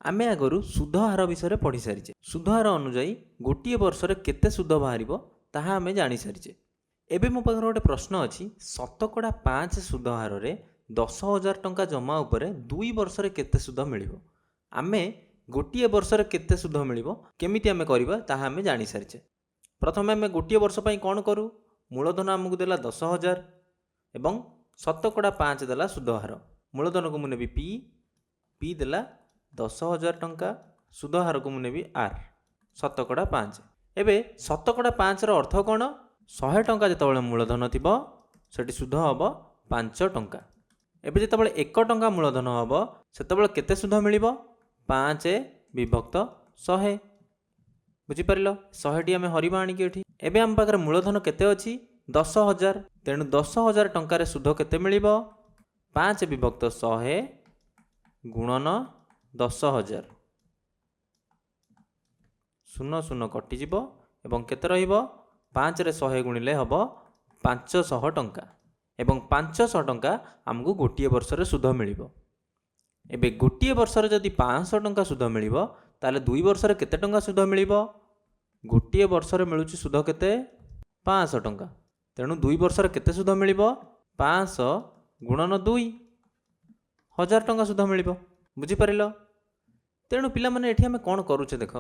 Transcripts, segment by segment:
आमे आगरू सुधहार विषय पढ़ी सारीचे। सुधहार अनुजाई गोटे वर्ष केते सुध बाहर ताहा आमे जानी सारीचे। एबे मो पाखरे गोटे प्रश्न अच्छी, शतकड़ा 5 सुधहार 10,000 टंका जमा उपरे 2 वर्ष केते सुध मिलिबो। आमे गोटे वर्ष केते सुध मिलिबो केमिति आमे करिबा ताहा आमे जानी सारीचे। प्रथमे आमे गोटे वर्ष पई कोन करू, मूलधन आमको देला 10,000 एवं शतकड़ा 5 देला सुधहार। मूलधन को मुनेबी पी देला 10,000 टंका, सुधहार को मुनेबी आर, शतकड़ा 5। एबे शतकड़ा 5 रो अर्थ कोन, 100 टंका जेतबेले मूलधन थिबो सेठी सुध हबो 5 टंका। एबे जेतबेले 1 टंका मूलधन हबो सेतबेले केते सुध मिलिबो, 5 विभक्त 100। बुझी पारिलो, 100 टी आमे हरिबा आनी के एठी। एबे हम पाखरे मूलधन केते अछि 10,000, तेणु 10,000 टंका रे सुध केते मिलिबो, 5 विभक्त 100 गुणन 10,000। शून्य शून्य कटिଯିब एवं केते रहिबो, 5 रे 100 गुणिले हबो 500 टंका एवं 500 टंका आमको गोटे वर्ष रे सुध मिलिबो। एबे गोटे वर्ष रे जदि 500 टंका सुध मिलिबो ताले 2 वर्ष रे केते टंका सुध मिलिबो, गोटे वर्ष रे मिलुची सुध केते 500 टंका, तेणु 2 वर्ष रे केते सुध मिलिबो, 500 गुणन 2 1000 टंका सुध मिलिबो। बुझी पारिलो, तेणु पिला माने एठी आमे कोन करूचे देख,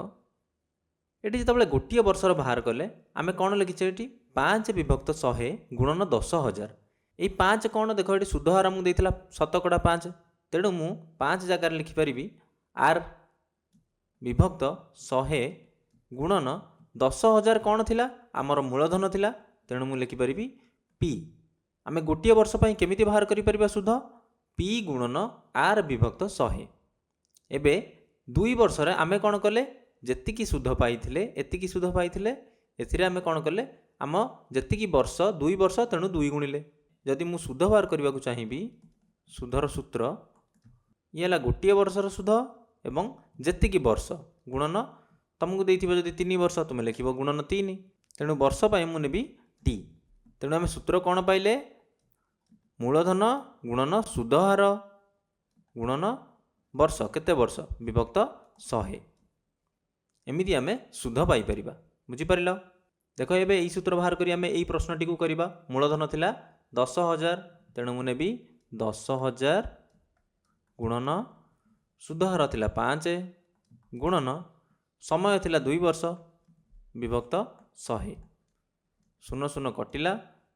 एठी जतबेले गोटे वर्षर बाहर कले आमे कोन लिखिचे एठी 5 विभक्त 100 गुणन 10,000। एई 5 कोन देखो एठी सुधहार हमकु देइथिला शतकड़ा 5, तेणु मु 5 जगह लिखि परिबी आर विभक्त 100 गुणन 10,000 कोन थिला आमर मूलधन थिला, तेणु मु लिखि परिबी पी। आमे गोटे वर्ष पई केमिति बाहर करि परिबा सुध, पी गुणन आर विभक्त 100। एबे 2 वर्ष रे आमे कोन कले, जेतिकी सुध पाइथिले एतिकी सुध पाइथिले, एथिरे आमे कोन कले आम जेतिकी वर्ष 2 वर्ष तेणु 2 गुणिले। जदि मु सुध बाहर करबा को चाहिबी, सुधर सूत्र येला गोटे वर्षर सुध एवं जेतिकी वर्ष गुणन तुमको देइथिबो जदि 3 वर्ष तुम लिखिबो गुणन 3, तेणु वर्ष पई मु नेबी टी। तेणु आमे सूत्र कोन पाइले, मूलधन गुणन सुधहार गुणन वर्ष केते वर्ष विभक्त 100। एमिति आमे सुध पाई परिबा। बुझी पारिलो, देखो एबे एई सूत्र बाहर करी आमे एई प्रश्नटी को करिबा। मूलधन थिला 10,000, तेणु मु नेबी 10,000 गुणन सुधहार थिला 5 गुणन समय थिला 2 वर्ष विभक्त 100। शून्य शून्य कटिला,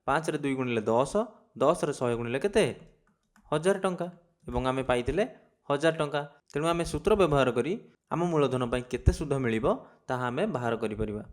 5 रे 2 गुणिले 10, 10 रे 100 गुणिले केते 1000 टंका एवं आमे पाइथिले 1000 टंका। तेणु आमे सूत्र व्यवहार करी आम मूलधन पई केते सुध मिलिबो ताहा आमे बाहर करि परिबा।